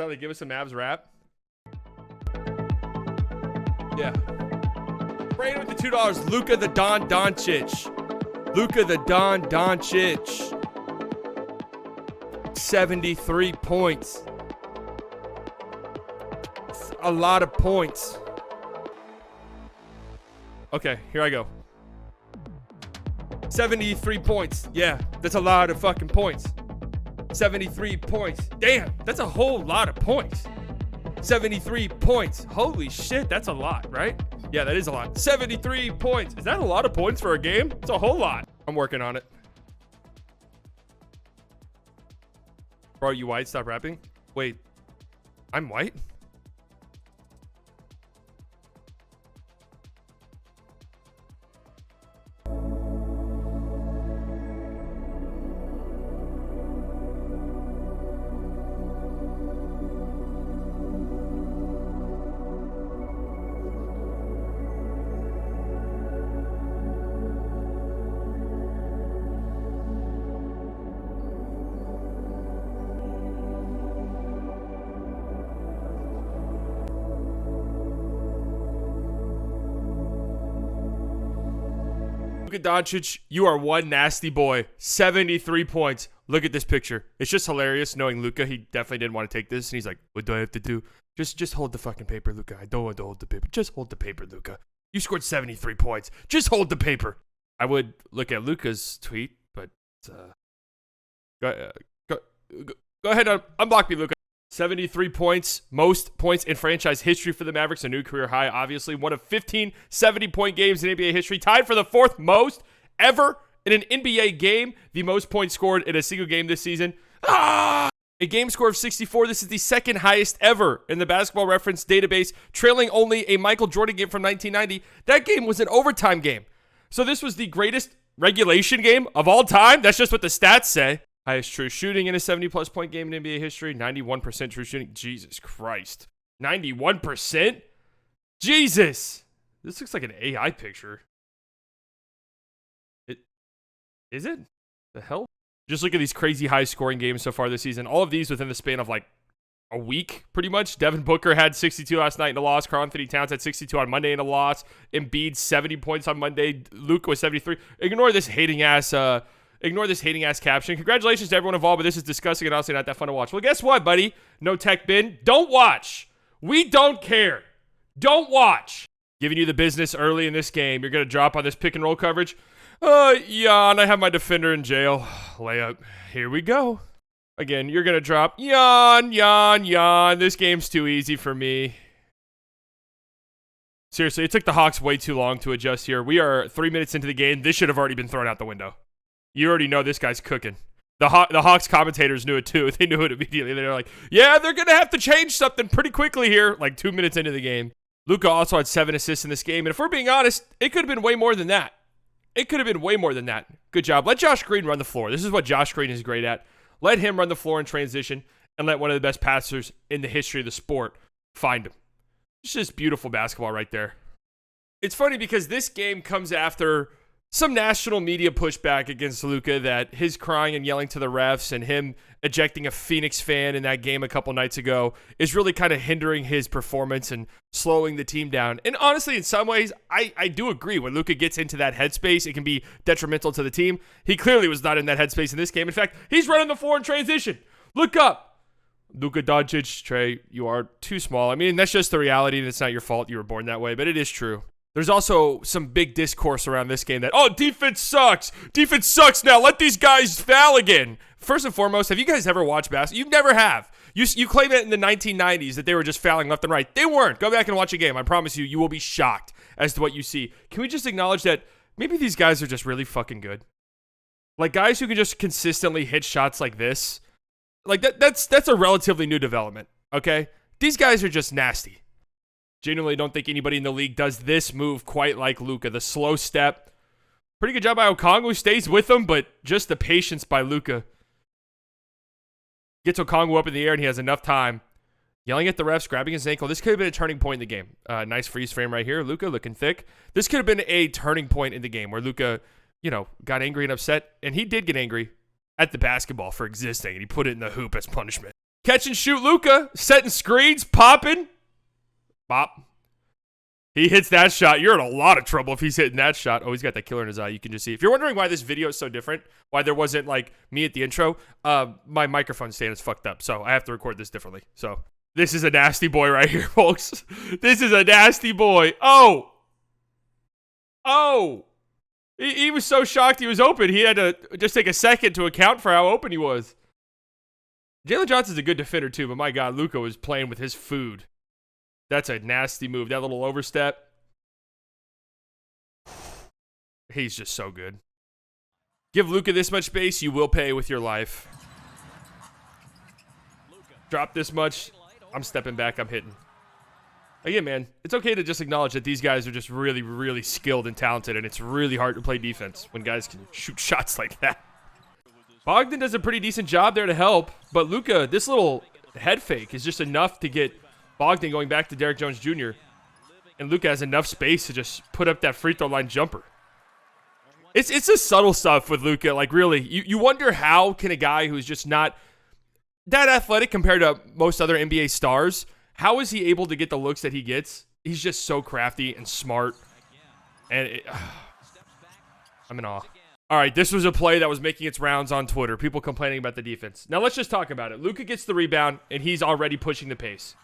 Tyler, give us a Mavs rap. Yeah. Brandon with the $2. Luka the Don Doncic. Luka the Don Doncic. 73 points. It's a lot of points. Okay, here I go. 73 points. Yeah, that's a lot of fucking points. 73 points. Damn, that's a whole lot of points. 73 points. Holy shit, that's a lot, right? Yeah, that is a lot. 73 points. Is that a lot of points for a game? It's a whole lot. I'm working on it. Bro, you white? Stop rapping. Wait, I'm white? Luka Doncic, you are one nasty boy. 73 points. Look at this picture. It's just hilarious knowing Luka. He definitely didn't want to take this, and he's like, "What do I have to do? Just hold the fucking paper, Luka. I don't want to hold the paper. Just hold the paper, Luka. You scored 73 points. Just hold the paper." I would look at Luka's tweet, but go ahead, unblock me, Luka. 73 points, most points in franchise history for the Mavericks, a new career high, obviously. One of 15 70-point games in NBA history, tied for the fourth most ever in an NBA game, the most points scored in a single game this season. A game score of 64. This is the second highest ever in the Basketball Reference database, trailing only a Michael Jordan game from 1990. That game was an overtime game. So this was the greatest regulation game of all time. That's just what the stats say. Highest true shooting in a 70-plus point game in NBA history. 91% true shooting. Jesus Christ. 91%? Jesus. This looks like an AI picture. Is it? The hell? Just look at these crazy high-scoring games so far this season. All of these within the span of like a week, pretty much. Devin Booker had 62 last night in a loss. Karl Anthony Towns had 62 on Monday in a loss. Embiid, 70 points on Monday. Luka was 73. Ignore this hating-ass caption. Congratulations to everyone involved, but this is disgusting and honestly not that fun to watch. Well, guess what, buddy? No tech bin. Don't watch. We don't care. Don't watch. Giving you the business early in this game. You're going to drop on this pick and roll coverage. Yawn. I have my defender in jail. Layup. Here we go. Again, you're going to drop. Yawn, yawn, yawn. This game's too easy for me. Seriously, it took the Hawks way too long to adjust here. We are 3 minutes into the game. This should have already been thrown out the window. You already know this guy's cooking. The Hawks commentators knew it too. They knew it immediately. They were like, yeah, they're going to have to change something pretty quickly here. Like 2 minutes into the game. Luka also had 7 assists in this game. And if we're being honest, it could have been way more than that. It could have been way more than that. Good job. Let Josh Green run the floor. This is what Josh Green is great at. Let him run the floor in transition and let one of the best passers in the history of the sport find him. It's just beautiful basketball right there. It's funny because this game comes after some national media pushback against Luka, that his crying and yelling to the refs and him ejecting a Phoenix fan in that game a couple nights ago is really kind of hindering his performance and slowing the team down. And honestly, in some ways, I do agree. When Luka gets into that headspace, it can be detrimental to the team. He clearly was not in that headspace in this game. In fact, he's running the floor in transition. Look up. Luka Doncic, Trey, you are too small. I mean, that's just the reality, and it's not your fault you were born that way, but it is true. There's also some big discourse around this game that, oh, defense sucks. Defense sucks now. Let these guys foul again. First and foremost, have you guys ever watched basketball? You never have. You claim that in the 1990s that they were just fouling left and right. They weren't. Go back and watch a game. I promise you, you will be shocked as to what you see. Can we just acknowledge that maybe these guys are just really fucking good? Like, guys who can just consistently hit shots like this, like that's a relatively new development, okay? These guys are just nasty. Genuinely don't think anybody in the league does this move quite like Luka. The slow step. Pretty good job by Okongwu. Stays with him, but just the patience by Luka. Gets Okongwu up in the air, and he has enough time. Yelling at the refs, grabbing his ankle. This could have been a turning point in the game. Nice freeze frame right here. Luka looking thick. This could have been a turning point in the game where Luka, got angry and upset. And he did get angry at the basketball for existing, and he put it in the hoop as punishment. Catch and shoot Luka. Setting screens. Popping. Bop. He hits that shot. You're in a lot of trouble if he's hitting that shot. Oh, he's got that killer in his eye. You can just see. If you're wondering why this video is so different, why there wasn't like me at the intro, my microphone stand is fucked up, so I have to record this differently. So this is a nasty boy right here, folks. This is a nasty boy. Oh. He was so shocked he was open. He had to just take a second to account for how open he was. Jalen Johnson's a good defender too, but my God, Luka was playing with his food. That's a nasty move. That little overstep. He's just so good. Give Luka this much space, you will pay with your life. Drop this much, I'm stepping back, I'm hitting. Again, man, it's okay to just acknowledge that these guys are just really, really skilled and talented, and it's really hard to play defense when guys can shoot shots like that. Bogdan does a pretty decent job there to help, but Luka, this little head fake is just enough to get Bogdan going back to Derrick Jones Jr. And Luka has enough space to just put up that free throw line jumper. It's the subtle stuff with Luka. Like, really, you wonder how can a guy who's just not that athletic compared to most other NBA stars, how is he able to get the looks that he gets? He's just so crafty and smart. And I'm in awe. All right, this was a play that was making its rounds on Twitter. People complaining about the defense. Now, let's just talk about it. Luka gets the rebound, and he's already pushing the pace.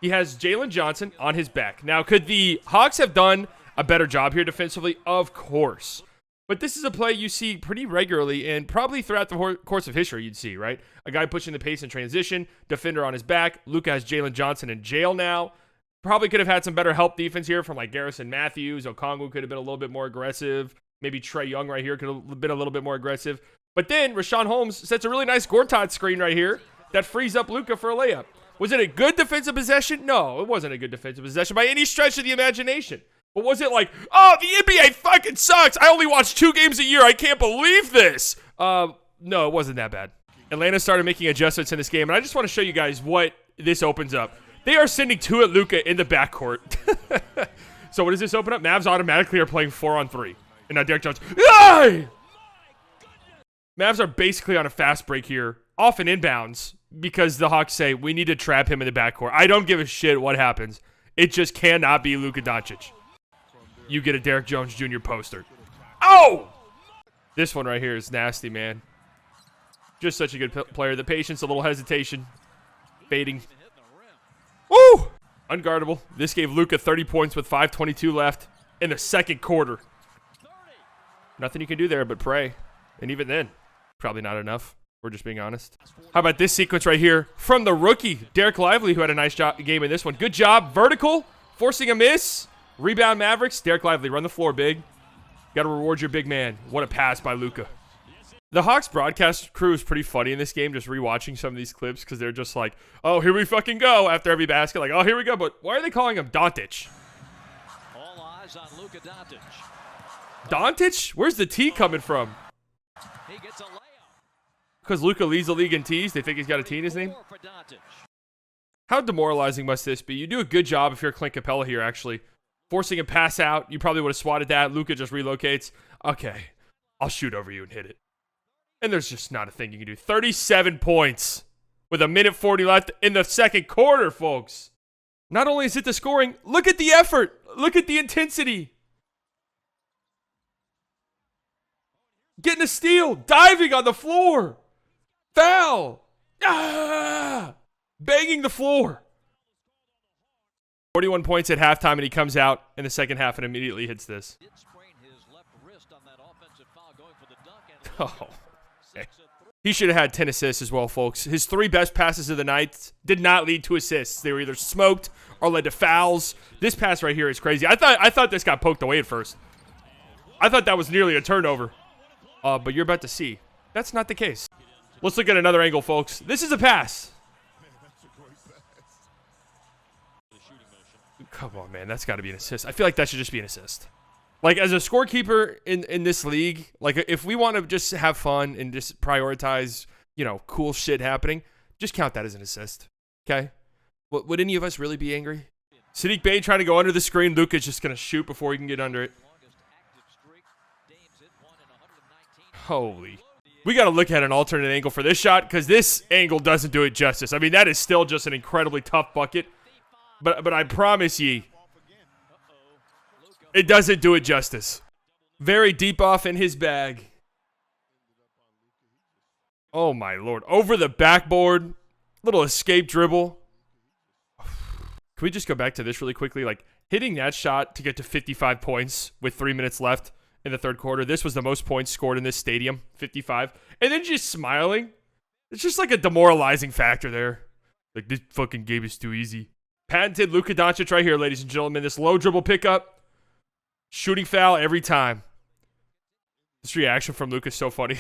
He has Jalen Johnson on his back. Now, could the Hawks have done a better job here defensively? Of course. But this is a play you see pretty regularly and probably throughout the course of history you'd see, right? A guy pushing the pace in transition, defender on his back. Luka has Jalen Johnson in jail now. Probably could have had some better help defense here from like Garrison Matthews. Okongwu could have been a little bit more aggressive. Maybe Trae Young right here could have been a little bit more aggressive. But then Rashawn Holmes sets a really nice Gortat screen right here that frees up Luka for a layup. Was it a good defensive possession? No, it wasn't a good defensive possession by any stretch of the imagination. But was it like, oh, the NBA fucking sucks. I only watch 2 games a year. I can't believe this. No, it wasn't that bad. Atlanta started making adjustments in this game, and I just want to show you guys what this opens up. They are sending 2 at Luka in the backcourt. So what does this open up? Mavs automatically are playing 4-on-3. And now Derrick Jones. Ay! Mavs are basically on a fast break here, off an inbounds, because the Hawks say, we need to trap him in the backcourt. I don't give a shit what happens. It just cannot be Luka Doncic. You get a Derrick Jones Jr. poster. Oh! This one right here is nasty, man. Just such a good player. The patience, a little hesitation. Fading. Woo! Unguardable. This gave Luka 30 points with 5:22 left in the second quarter. Nothing you can do there but pray. And even then, probably not enough. We're just being honest. How about this sequence right here from the rookie, Derek Lively, who had a nice game in this one. Good job. Vertical. Forcing a miss. Rebound Mavericks. Derek Lively, run the floor, big. Got to reward your big man. What a pass by Luka. The Hawks broadcast crew is pretty funny in this game, just rewatching some of these clips, because they're just like, oh, here we fucking go after every basket. Like, oh, here we go. But why are they calling him Doncic? All eyes on Luka Doncic. Doncic? Where's the T coming from? He gets a layup. Because Luka leads the league in T's, they think he's got a T in his name? How demoralizing must this be? You do a good job if you're Clint Capella here, actually. Forcing a pass out, you probably would have swatted that. Luka just relocates. Okay, I'll shoot over you and hit it. And there's just not a thing you can do. 37 points with 1:40 left in the second quarter, folks. Not only is it the scoring, look at the effort. Look at the intensity. Getting a steal, diving on the floor. Foul. Ah! Banging the floor. 41 points at halftime, and he comes out in the second half and immediately hits this. Oh, okay. He should have had 10 assists as well, folks. His 3 best passes of the night did not lead to assists. They were either smoked or led to fouls. This pass right here is crazy. I thought this got poked away at first. I thought that was nearly a turnover. But you're about to see. That's not the case. Let's look at another angle, folks. This is a pass. Come on, man. That's got to be an assist. I feel like that should just be an assist. Like, as a scorekeeper in this league, like, if we want to just have fun and just prioritize, you know, cool shit happening, just count that as an assist. Okay? Would any of us really be angry? Sadiq Bey trying to go under the screen. Luka's just going to shoot before he can get under it. Holy. We got to look at an alternate angle for this shot because this angle doesn't do it justice. I mean, that is still just an incredibly tough bucket. But I promise ye, it doesn't do it justice. Very deep off in his bag. Oh, my Lord. Over the backboard. Little escape dribble. Can we just go back to this really quickly? Like, hitting that shot to get to 55 points with 3 minutes left in the third quarter. This was the most points scored in this stadium, 55. And then just smiling. It's just like a demoralizing factor there. Like, this fucking game is too easy. Patented Luka Doncic right here, ladies and gentlemen. This low dribble pickup. Shooting foul every time. This reaction from Luka is so funny.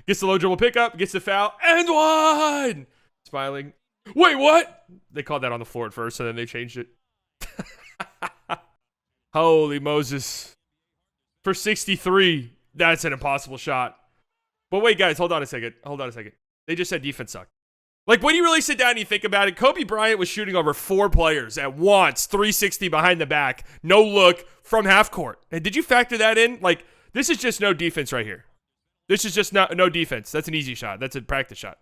Gets the low dribble pickup, gets the foul, and one! Smiling. Wait, what? They called that on the floor at first, and then they changed it. Holy Moses. For 63, that's an impossible shot. But wait, guys, hold on a second. They just said defense sucked. Like, when you really sit down and you think about it, Kobe Bryant was shooting over 4 players at once, 360 behind the back, no look from half court. And did you factor that in? Like, this is just no defense right here. This is just no defense. That's an easy shot. That's a practice shot.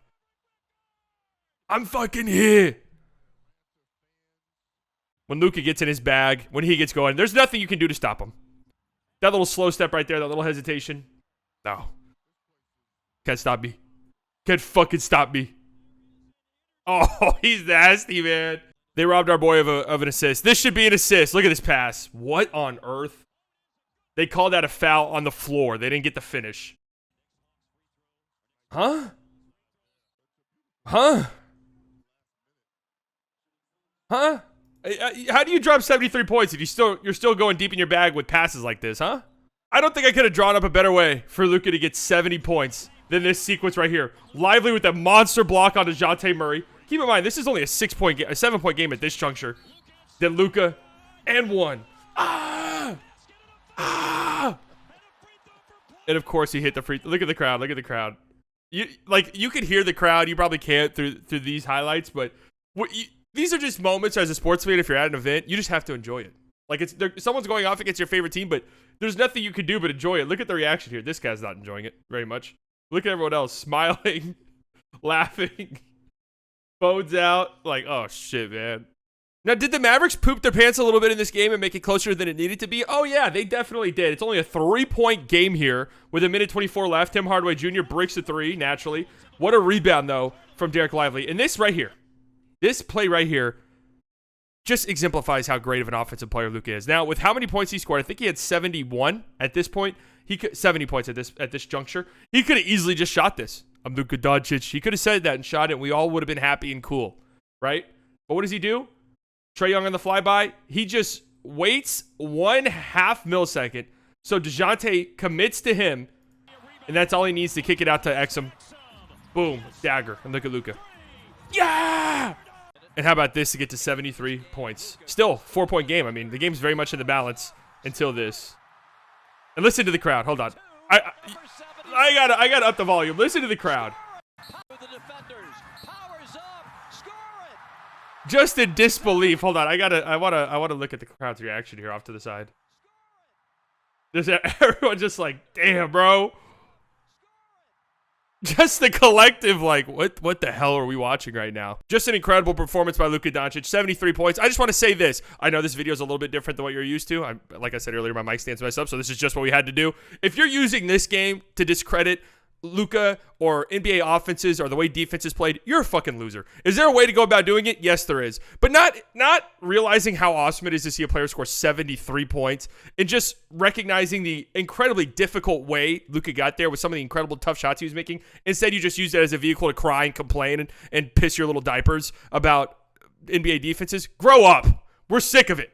I'm fucking here. When Luka gets in his bag, when he gets going, there's nothing you can do to stop him. That little slow step right there, that little hesitation. No. Can't stop me. Can't fucking stop me. Oh, he's nasty, man. They robbed our boy of an assist. This should be an assist. Look at this pass. What on earth? They called that a foul on the floor. They didn't get the finish. Huh? How do you drop 73 points if you're still going deep in your bag with passes like this, huh? I don't think I could have drawn up a better way for Luka to get 70 points than this sequence right here. Lively with a monster block on DeJounte Murray. Keep in mind, this is only a 7-point game at this juncture. Then Luka and one. And of course he hit the free. Look at the crowd. Look at the crowd. You could hear the crowd. You probably can't through these highlights, but these are just moments as a sports fan. If you're at an event, you just have to enjoy it. Like someone's going off against your favorite team, but there's nothing you can do but enjoy it. Look at the reaction here. This guy's not enjoying it very much. Look at everyone else smiling, laughing, phones out. Like, oh shit, man. Now, did the Mavericks poop their pants a little bit in this game and make it closer than it needed to be? Oh, yeah, they definitely did. It's only a 3-point game here with 1:24 left. Tim Hardaway Jr. breaks the 3, naturally. What a rebound, though, from Derek Lively. And this right here, this play right here, just exemplifies how great of an offensive player Luka is. Now, with how many points he scored, I think he had 71 at this point. 70 points at this juncture. He could have easily just shot this. I'm Luka Doncic. He could have said that and shot it, and we all would have been happy and cool, right? But what does he do? Trae Young on the flyby. He just waits 1/2 millisecond. So DeJounte commits to him, and that's all he needs to kick it out to Exum. Boom. Dagger. And look at Luka. Yeah! And how about this to get to 73 points? Still, 4-point game. I mean, the game's very much in the balance until this. And listen to the crowd. Hold on. I gotta up the volume. Listen to the crowd. Just in disbelief. Hold on. I wanna look at the crowd's reaction here off to the side. Just everyone just like, damn, bro. Just the collective, like, what the hell are we watching right now? Just an incredible performance by Luka Doncic. 73 points. I just want to say this. I know this video is a little bit different than what you're used to. Like I said earlier, my mic stands messed up, so this is just what we had to do. If you're using this game to discredit Luka or NBA offenses or the way defense is played, you're a fucking loser. Is there a way to go about doing it? Yes, there is. But not realizing how awesome it is to see a player score 73 points and just recognizing the incredibly difficult way Luka got there with some of the incredible tough shots he was making. Instead, you just use that as a vehicle to cry and complain and piss your little diapers about NBA defenses. Grow up. We're sick of it.